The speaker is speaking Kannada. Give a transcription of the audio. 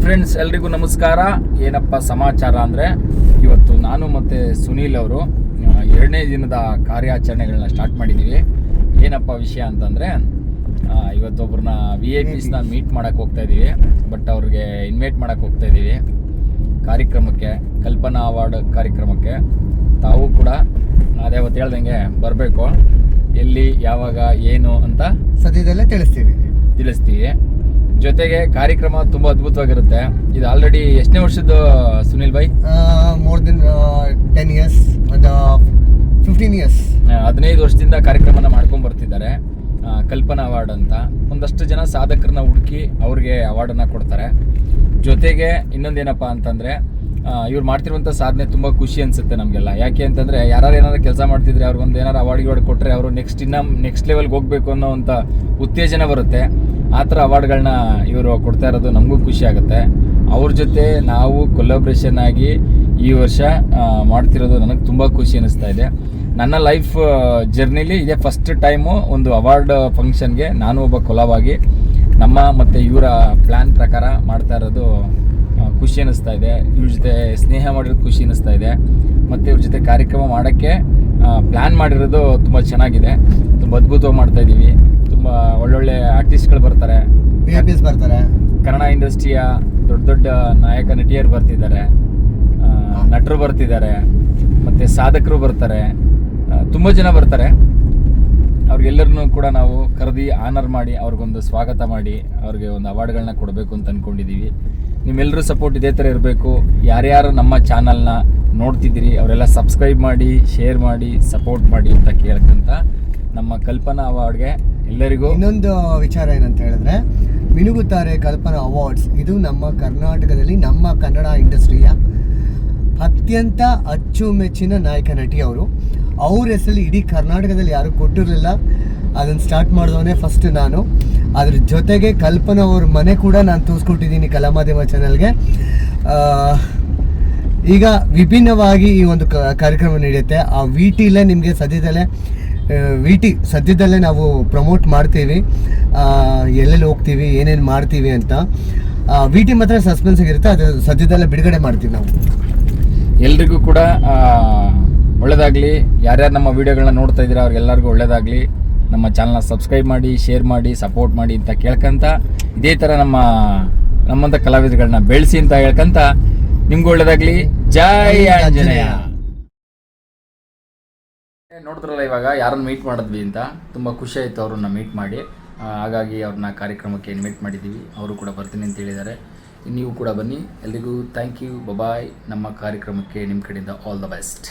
ಫ್ರೆಂಡ್ಸ್, ಎಲ್ರಿಗೂ ನಮಸ್ಕಾರ. ಏನಪ್ಪ ಸಮಾಚಾರ ಅಂದರೆ, ಇವತ್ತು ನಾನು ಮತ್ತು ಸುನೀಲ್ ಅವರು 2ನೇ ದಿನದ ಕಾರ್ಯಾಚರಣೆಗಳನ್ನ ಸ್ಟಾರ್ಟ್ ಮಾಡಿದ್ದೀವಿ. ಏನಪ್ಪ ವಿಷಯ ಅಂತಂದರೆ, ಇವತ್ತೊಬ್ಬರನ್ನ VIPsನ ಮೀಟ್ ಮಾಡೋಕ್ಕೆ ಹೋಗ್ತಾ ಇದ್ದೀವಿ. ಬಟ್ ಅವ್ರಿಗೆ ಇನ್ವೈಟ್ ಮಾಡೋಕ್ಕೆ ಹೋಗ್ತಾ ಇದ್ದೀವಿ ಕಾರ್ಯಕ್ರಮಕ್ಕೆ, ಕಲ್ಪನಾ ಅವಾರ್ಡ್ ಕಾರ್ಯಕ್ರಮಕ್ಕೆ. ತಾವು ಕೂಡ ಅದೇ ಅವತ್ತು ಹೇಳ್ದಂಗೆ ಬರಬೇಕು. ಎಲ್ಲಿ, ಯಾವಾಗ, ಏನು ಅಂತ ಸದ್ಯದಲ್ಲೇ ತಿಳಿಸ್ತೀವಿ. ಜೊತೆಗೆ ಕಾರ್ಯಕ್ರಮ ತುಂಬ ಅದ್ಭುತವಾಗಿರುತ್ತೆ. ಇದು ಆಲ್ರೆಡಿ ಎಷ್ಟನೇ ವರ್ಷದ್ದು Sunil Bhai? More than 10 years, 15 years. 15 ವರ್ಷದಿಂದ ಕಾರ್ಯಕ್ರಮನ ಮಾಡ್ಕೊಂಡು ಬರ್ತಿದ್ದಾರೆ. ಕಲ್ಪನಾ ಅವಾರ್ಡ್ ಅಂತ ಒಂದಷ್ಟು ಜನ ಸಾಧಕರನ್ನ ಹುಡುಕಿ ಅವ್ರಿಗೆ ಅವಾರ್ಡನ್ನು ಕೊಡ್ತಾರೆ. ಜೊತೆಗೆ ಇನ್ನೊಂದೇನಪ್ಪ ಅಂತಂದರೆ, ಇವ್ರು ಮಾಡ್ತಿರುವಂಥ ಸಾಧನೆ ತುಂಬ ಖುಷಿ ಅನಿಸುತ್ತೆ ನಮಗೆಲ್ಲ. ಯಾಕೆ ಅಂತಂದರೆ, ಯಾರು ಏನಾರು ಕೆಲಸ ಮಾಡ್ತಿದ್ರೆ ಅವ್ರಿಗೊಂದು ಏನಾರು ಅವಾರ್ಡ್ ಕೊಟ್ಟರೆ ಅವರು ನೆಕ್ಸ್ಟ್ ಲೆವೆಲ್ಗೆ ಹೋಗಬೇಕು ಅನ್ನೋ ಅಂಥ ಉತ್ತೇಜನ ಬರುತ್ತೆ. ಆ ಥರ ಅವಾರ್ಡ್ಗಳನ್ನ ಇವರು ಕೊಡ್ತಾ ಇರೋದು ನಮಗೂ ಖುಷಿ ಆಗುತ್ತೆ. ಅವ್ರ ಜೊತೆ ನಾವು ಕೊಲಾಬ್ರೇಷನ್ ಆಗಿ ಈ ವರ್ಷ ಮಾಡ್ತಿರೋದು ನನಗೆ ತುಂಬ ಖುಷಿ ಅನ್ನಿಸ್ತಾ ಇದೆ. ನನ್ನ ಲೈಫ್ ಜರ್ನಿಲಿ ಇದೇ ಫಸ್ಟ್ ಟೈಮು ಒಂದು ಅವಾರ್ಡ್ ಫಂಕ್ಷನ್ಗೆ ನಾನು ಒಬ್ಬ ಕೊಲಾಬಾಗಿ ನಮ್ಮ ಮತ್ತು ಇವರ ಪ್ಲ್ಯಾನ್ ಪ್ರಕಾರ ಮಾಡ್ತಾ ಇರೋದು ಖುಷಿ ಅನ್ನಿಸ್ತಾ ಇದೆ. ಇವ್ರ ಜೊತೆ ಸ್ನೇಹ ಮಾಡಿರೋದು ಖುಷಿ ಅನ್ನಿಸ್ತಾ ಇದೆ. ಮತ್ತು ಇವ್ರ ಜೊತೆ ಕಾರ್ಯಕ್ರಮ ಮಾಡೋಕ್ಕೆ ಪ್ಲ್ಯಾನ್ ಮಾಡಿರೋದು ತುಂಬ ಚೆನ್ನಾಗಿದೆ. ತುಂಬ ಅದ್ಭುತವಾಗಿ ಮಾಡ್ತಾಯಿದ್ದೀವಿ. ತುಂಬ ಒಳ್ಳೊಳ್ಳೆ ಆರ್ಟಿಸ್ಟ್ಗಳು ಬರ್ತಾರೆ, VIPs ಬರ್ತಾರೆ, ಕನ್ನಡ ಇಂಡಸ್ಟ್ರಿಯ ದೊಡ್ಡ ದೊಡ್ಡ ನಾಯಕ ನಟಿಯರು ಬರ್ತಿದ್ದಾರೆ, ನಟರು ಬರ್ತಿದ್ದಾರೆ, ಮತ್ತು ಸಾಧಕರು ಬರ್ತಾರೆ, ತುಂಬ ಜನ ಬರ್ತಾರೆ. ಅವ್ರಿಗೆಲ್ಲರನ್ನೂ ಕೂಡ ನಾವು ಕರೆದಿ ಆನರ್ ಮಾಡಿ ಅವ್ರಿಗೊಂದು ಸ್ವಾಗತ ಮಾಡಿ ಅವ್ರಿಗೆ ಒಂದು ಅವಾರ್ಡ್ಗಳನ್ನ ಕೊಡಬೇಕು ಅಂತ ಅಂದ್ಕೊಂಡಿದ್ದೀವಿ. ನಿಮ್ಮೆಲ್ಲರೂ ಸಪೋರ್ಟ್ ಇದೇ ಥರ ಇರಬೇಕು. ಯಾರ್ಯಾರು ನಮ್ಮ ಚಾನಲ್ನ ನೋಡ್ತಿದ್ದೀರಿ ಅವರೆಲ್ಲ ಸಬ್ಸ್ಕ್ರೈಬ್ ಮಾಡಿ, ಶೇರ್ ಮಾಡಿ, ಸಪೋರ್ಟ್ ಮಾಡಿ ಅಂತ ಕೇಳ್ಕೊಂತ ನಮ್ಮ ಕಲ್ಪನಾ ಅವಾರ್ಡ್ಗೆ ಎಲ್ಲರಿಗೂ ಇನ್ನೊಂದು ವಿಚಾರ ಏನಂತ ಹೇಳಿದ್ರೆ, ಮಿನುಗುತ್ತಾರೆ ಕಲ್ಪನಾ ಅವಾರ್ಡ್ಸ್. ಇದು ನಮ್ಮ ಕರ್ನಾಟಕದಲ್ಲಿ ನಮ್ಮ ಕನ್ನಡ ಇಂಡಸ್ಟ್ರಿಯ ಅತ್ಯಂತ ಅಚ್ಚುಮೆಚ್ಚಿನ ನಾಯಕ ನಟಿ ಅವರು. ಅವ್ರ ಹೆಸರಲ್ಲಿ ಇಡೀ ಕರ್ನಾಟಕದಲ್ಲಿ ಯಾರು ಕೊಟ್ಟಿರಲಿಲ್ಲ. ಅದನ್ನು ಸ್ಟಾರ್ಟ್ ಮಾಡಿದವನೇ ಫಸ್ಟ್ ನಾನು. ಅದ್ರ ಜೊತೆಗೆ ಕಲ್ಪನಾ ಅವ್ರ ಮನೆ ಕೂಡ ನಾನು ತೋರಿಸ್ಕೊಟ್ಟಿದ್ದೀನಿ ಕಲಾಮಾಧ್ಯಮ ಚಾನಲ್ಗೆ. ಈಗ ವಿಭಿನ್ನವಾಗಿ ಈ ಒಂದು ಕಾರ್ಯಕ್ರಮ ನಡೆಯುತ್ತೆ. ಆ VTಲೇ ನಿಮಗೆ ಸದ್ಯದಲ್ಲೇ ನಾವು ಪ್ರಮೋಟ್ ಮಾಡ್ತೀವಿ, ಎಲ್ಲೆಲ್ಲಿ ಹೋಗ್ತೀವಿ, ಏನೇನು ಮಾಡ್ತೀವಿ ಅಂತ. VT ಮಾತ್ರ ಸಸ್ಪೆನ್ಸ್ ಆಗಿರುತ್ತೆ, ಅದು ಸದ್ಯದಲ್ಲೇ ಬಿಡುಗಡೆ ಮಾಡ್ತೀವಿ ನಾವು. ಎಲ್ರಿಗೂ ಕೂಡ ಒಳ್ಳೆಯದಾಗಲಿ. ಯಾರ್ಯಾರು ನಮ್ಮ ವೀಡಿಯೋಗಳನ್ನ ನೋಡ್ತಾ ಇದ್ದೀರಾ ಅವ್ರಿಗೆಲ್ಲರಿಗೂ ಒಳ್ಳೆಯದಾಗಲಿ. ನಮ್ಮ ಚಾನಲ್ನ ಸಬ್ಸ್ಕ್ರೈಬ್ ಮಾಡಿ, ಶೇರ್ ಮಾಡಿ, ಸಪೋರ್ಟ್ ಮಾಡಿ ಅಂತ ಕೇಳ್ಕೊಂತ, ಇದೇ ಥರ ನಮ್ಮಂಥ ಕಲಾವಿದರುಗಳನ್ನ ಬೆಳೆಸಿ ಅಂತ ಹೇಳ್ಕೊಂತ, ನಿಮ್ಗೂ ಒಳ್ಳೆಯದಾಗಲಿ. ಜೈ ಆಂಜನೇಯ. ನೋಡಿದ್ರಲ್ಲ, ಇವಾಗ ಯಾರನ್ನು ಮೀಟ್ ಮಾಡಿದ್ವಿ ಅಂತ ತುಂಬ ಖುಷಿ ಆಯಿತು ಅವ್ರನ್ನ ಮೀಟ್ ಮಾಡಿ. ಹಾಗಾಗಿ ಅವ್ರನ್ನ ಕಾರ್ಯಕ್ರಮಕ್ಕೆ ಇನ್ವೈಟ್ ಮಾಡಿದ್ದೀವಿ. ಅವರು ಕೂಡ ಬರ್ತೀನಿ ಅಂತ ಹೇಳಿದ್ದಾರೆ. ನೀವು ಕೂಡ ಬನ್ನಿ. ಎಲ್ರಿಗೂ ಥ್ಯಾಂಕ್ ಯು, ಬಾಯ್. ನಮ್ಮ ಕಾರ್ಯಕ್ರಮಕ್ಕೆ ನಿಮ್ಮ ಕಡೆಯಿಂದ ಆಲ್ ದ ಬೆಸ್ಟ್.